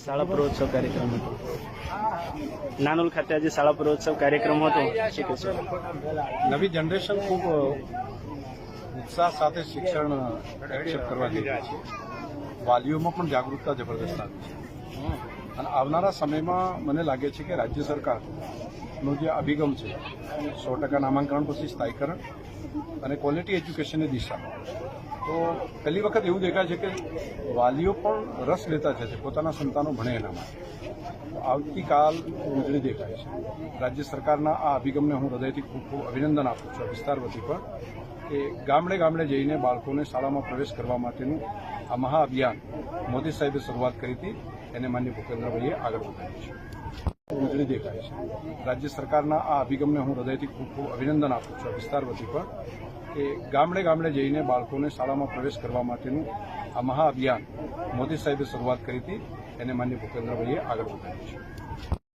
શાળા પૂર્વોત્સવ કાર્યક્રમ હતો નાનોલ ખાતે આજે શાળા પૂર્વોત્સવ કાર્યક્રમ હતો શું કહેશો? નવી જનરેશન ખૂબ ઉત્સાહ સાથે શિક્ષણ એક્સેપ્ટ કરવા જઈ રહી છે. વાલીઓમાં પણ જાગૃતતા જબરદસ્ત આવી છે અને આવનારા સમયમાં મને લાગે છે કે રાજ્ય સરકારનો જે અભિગમ છે 100% નામાંકન પછી સ્થાયીકરણ અને ક્વોલિટી એજ્યુકેશનની દિશા, તો પહેલી વખત એવું દેખાય છે કે વાલીઓ પણ રસ લેતા છે પોતાના સંતાનો ભણે એના માટે. આવતીકાલ ઉજળી દેખાય છે. રાજ્ય સરકારના આ અભિગમને હું હૃદયથી ખૂબ ખૂબ અભિનંદન આપું છું વિસ્તાર વતી પણ, કે ગામડે ગામડે જઈને બાળકોને શાળામાં પ્રવેશ કરવા માટેનું આ મહાઅભિયાન મોદી સાહેબે શરૂઆત કરી હતી, એને માન્ય ભૂપેન્દ્રભાઈએ આગળ વધાર્યું છે. ઉજળી દેખાય છે. રાજ્ય સરકારના આ અભિગમને હું હૃદયથી ખૂબ ખૂબ અભિનંદન આપું છું વિસ્તાર વતી પણ, કે ગામડે ગામડે જઈને બાળકોને શાળામાં પ્રવેશ કરવા માટેનું આ મહાઅભિયાન મોદી સાહેબે શરૂઆત કરી હતી, એને માન્ય ભૂપેન્દ્રભાઈએ આગળ વધાર્યું છે.